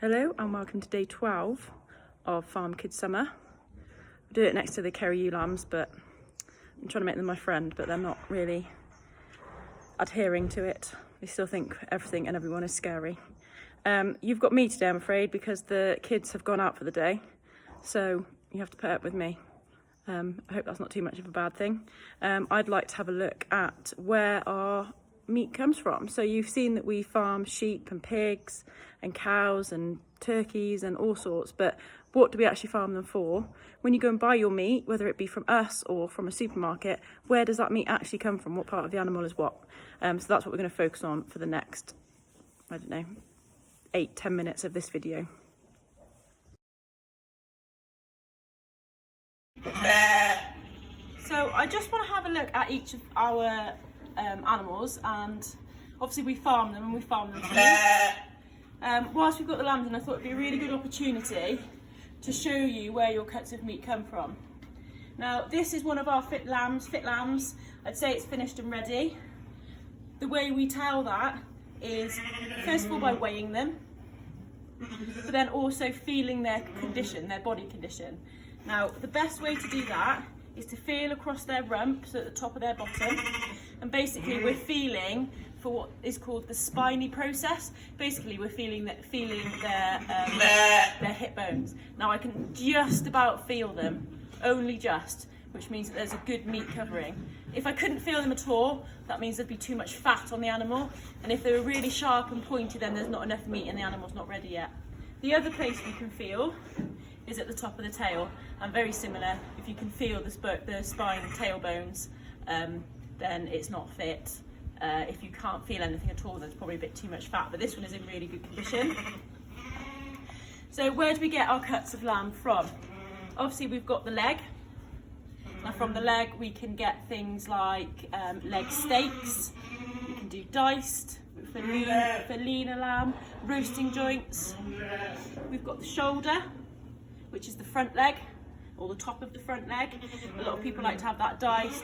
Hello and welcome to day 12 of Farm Kids Summer. I do it next to the Kerry ewe lambs, but I'm trying to make them my friend, but they're not really adhering to it. They still think everything and everyone is scary. You've got me today, I'm afraid, because the kids have gone out for the day, so you have to put up with me. I hope that's not too much of a bad thing. I'd like to have a look at where our meat comes from. So you've seen that we farm sheep and pigs and cows and turkeys and all sorts, but what do we actually farm them for? When you go and buy your meat, whether it be from us or from a supermarket, where does that meat actually come from? What part of the animal is what? So that's what we're going to focus on for the next, 8-10 minutes of this video. So I just want to have a look at each of our animals, and obviously we farm them and we farm them for meat. Whilst we've got the lambs in, I thought it'd be a really good opportunity to show you where your cuts of meat come from. Now this is one of our fit lambs. I'd say it's finished and ready. The way we tell that is first of all by weighing them, but then also feeling their condition, their body condition. Now the best way to do that is to feel across their rump, so at the top of their bottom, and basically we're feeling for what is called the spiny process. Basically we're feeling their hip bones. Now I can just about feel them, only just, which means that there's a good meat covering. If I couldn't feel them at all, that means there'd be too much fat on the animal, and if they were really sharp and pointy, then there's not enough meat and the animal's not ready yet. The other place we can feel is at the top of the tail, and very similar. If you can feel the spine and tail bones, then it's not fit. If you can't feel anything at all, there's probably a bit too much fat, but this one is in really good condition. So where do we get our cuts of lamb from? Obviously we've got the leg. Now from the leg we can get things like leg steaks, we can do diced, for leaner lamb, roasting joints. We've got the shoulder, which is the front leg, or the top of the front leg. A lot of people like to have that diced,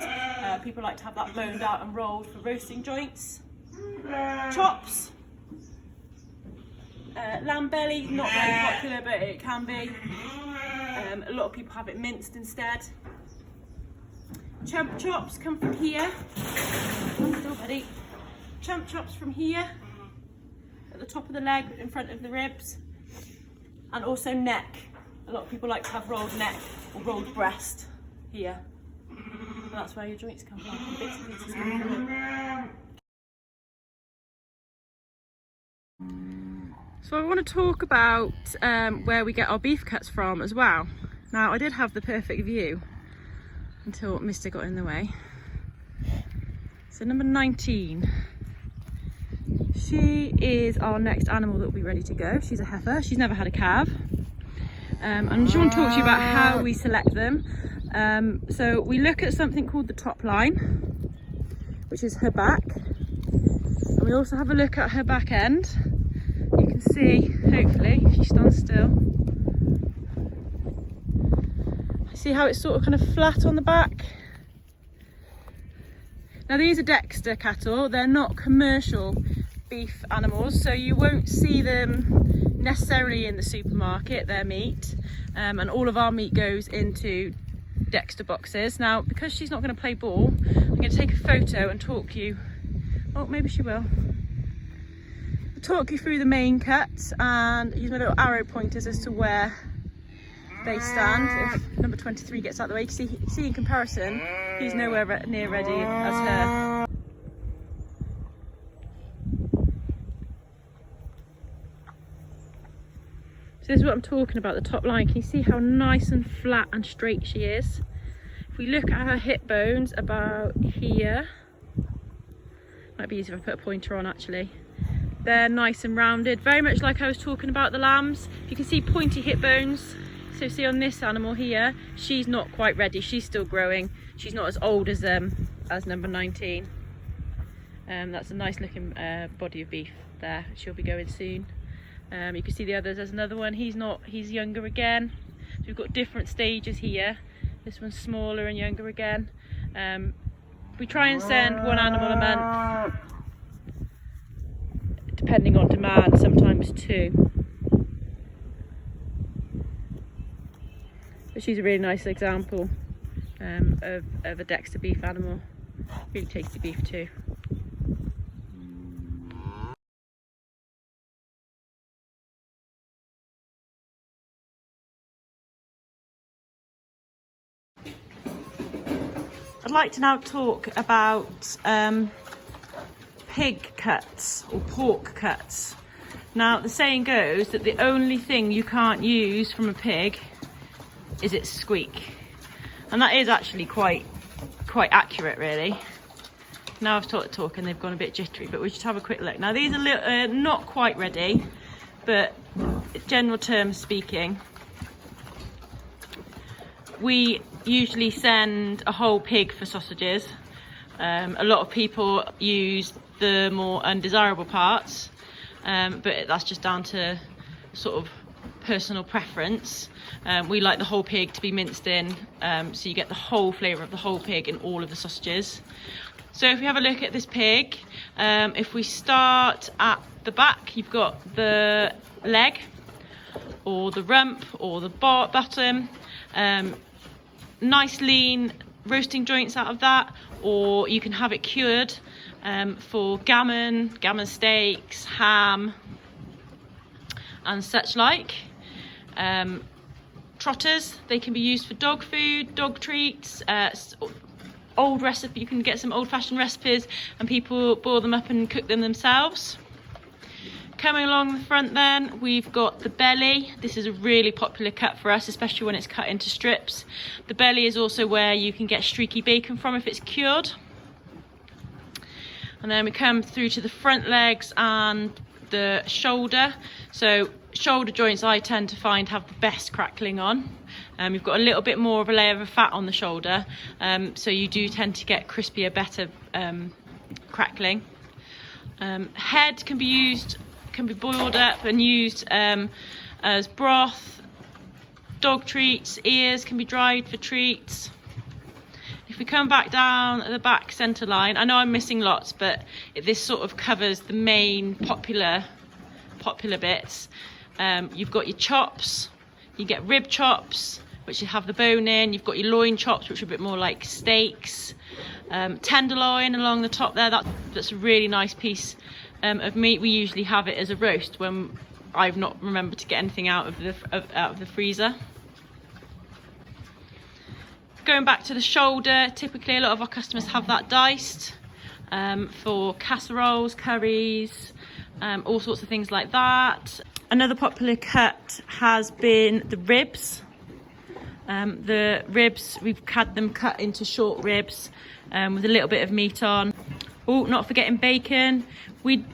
people like to have that boned out and rolled for roasting joints. Chops, lamb belly, not very popular, but it can be. A lot of people have it minced instead. Chump chops come from here. Chump chops from here, at the top of the leg, in front of the ribs, and also neck. A lot of people like to have rolled neck or rolled breast here. And that's where your joints come from, bits and pieces come from. So I want to talk about where we get our beef cuts from as well. Now I did have the perfect view until Mister got in the way. So number 19. She is our next animal that will be ready to go. She's a heifer. She's never had a calf. And I just want to talk to you about how we select them. So we look at something called the top line, which is her back. And we also have a look at her back end. You can see, hopefully, if she stands still, see how it's sort of kind of flat on the back. Now these are Dexter cattle. They're not commercial beef animals, so you won't see them necessarily in the supermarket, their meat, and all of our meat goes into Dexter boxes. Now because she's not going to play ball, I'm going to take a photo and talk you, oh maybe she will, talk you through the main cuts and use my little arrow pointers as to where they stand. If number 23 gets out of the way, you can see in comparison he's nowhere near ready as her. So this is what I'm talking about, the top line. Can you see how nice and flat and straight she is? If we look at her hip bones about here, might be easier if I put a pointer on actually. They're nice and rounded, very much like I was talking about the lambs. You can see pointy hip bones. So see on this animal here, she's not quite ready, she's still growing. She's not as old as number 19. That's a nice looking body of beef there. She'll be going soon. You can see the others. There's another one, he's younger again. So we've got different stages here. This one's smaller and younger again. We try and send one animal a month, depending on demand, sometimes two. But she's a really nice example of a Dexter beef animal. Really tasty beef too. I'd like to now talk about pig cuts or pork cuts. Now the saying goes that the only thing you can't use from a pig is its squeak, and that is actually quite accurate really. Now I've started talking, they've gone a bit jittery, but we'll just have a quick look. Now these are not quite ready, but general terms speaking, we usually send a whole pig for sausages. A lot of people use the more undesirable parts, but that's just down to sort of personal preference. We like the whole pig to be minced in, so you get the whole flavour of the whole pig in all of the sausages. So if we have a look at this pig, if we start at the back, you've got the leg or the rump or the bottom. Nice lean roasting joints out of that, or you can have it cured for gammon steaks, ham and such like. Trotters, they can be used for dog food, dog treats, old recipe. You can get some old-fashioned recipes and people boil them up and cook them themselves. Coming along the front then, we've got the belly. This is a really popular cut for us, especially when it's cut into strips. The belly is also where you can get streaky bacon from if it's cured. And then we come through to the front legs and the shoulder. So shoulder joints I tend to find have the best crackling on. You've got a little bit more of a layer of fat on the shoulder, so you do tend to get crispier, better crackling. Head can be boiled up and used as broth. Dog treats, ears can be dried for treats. If we come back down at the back centre line, I know I'm missing lots, but this sort of covers the main popular bits. You've got your chops, you get rib chops, which you have the bone in. You've got your loin chops, which are a bit more like steaks. Tenderloin along the top there, that's a really nice piece of meat. We usually have it as a roast when I've not remembered to get anything out of the freezer. Going back to the shoulder, typically a lot of our customers have that diced for casseroles, curries, all sorts of things like that. Another popular cut has been the ribs. The ribs, we've had them cut into short ribs with a little bit of meat on. Oh, not forgetting bacon. We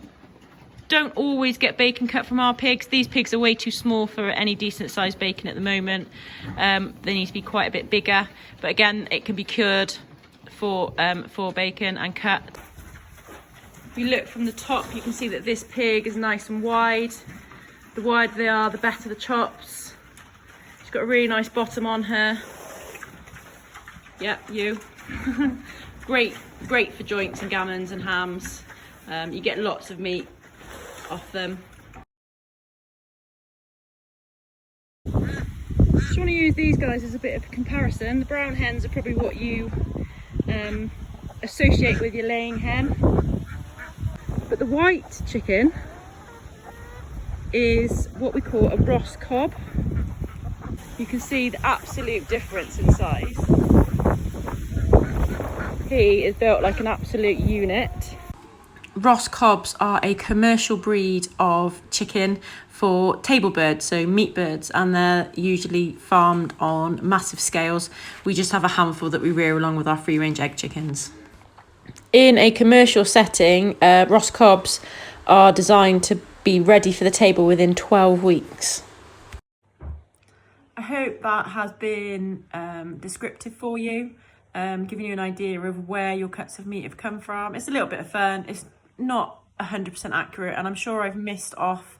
don't always get bacon cut from our pigs. These pigs are way too small for any decent sized bacon at the moment. They need to be quite a bit bigger, but again, it can be cured for bacon and cut. If you look from the top, you can see that this pig is nice and wide. The wider they are, the better the chops. She's got a really nice bottom on her. Yep, you. Great for joints and gammons and hams. You get lots of meat off them. Just want to use these guys as a bit of a comparison. The brown hens are probably what you associate with your laying hen, but the white chicken is what we call a Ross cob. You can see the absolute difference in size. He is built like an absolute unit. Ross cobs are a commercial breed of chicken for table birds, so meat birds, and they're usually farmed on massive scales. We just have a handful that we rear along with our free range egg chickens. In a commercial setting, Ross cobs are designed to be ready for the table within 12 weeks. I hope that has been descriptive for you, giving you an idea of where your cuts of meat have come from. It's a little bit of fun. It's not 100% accurate, and I'm sure I've missed off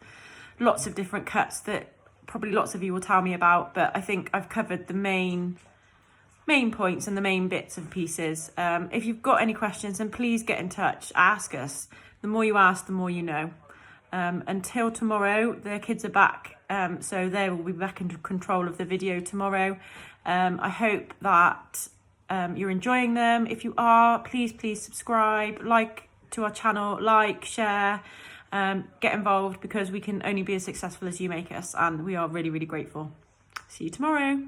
lots of different cuts that probably lots of you will tell me about, but I think I've covered the main points and the main bits and pieces. If you've got any questions, then please get in touch, ask us. The more you ask, the more you know. Until tomorrow, the kids are back so they will be back into control of the video tomorrow. I hope that you're enjoying them. If you are, please subscribe, like to our channel, like, share, get involved, because we can only be as successful as you make us, and we are really grateful. See you tomorrow.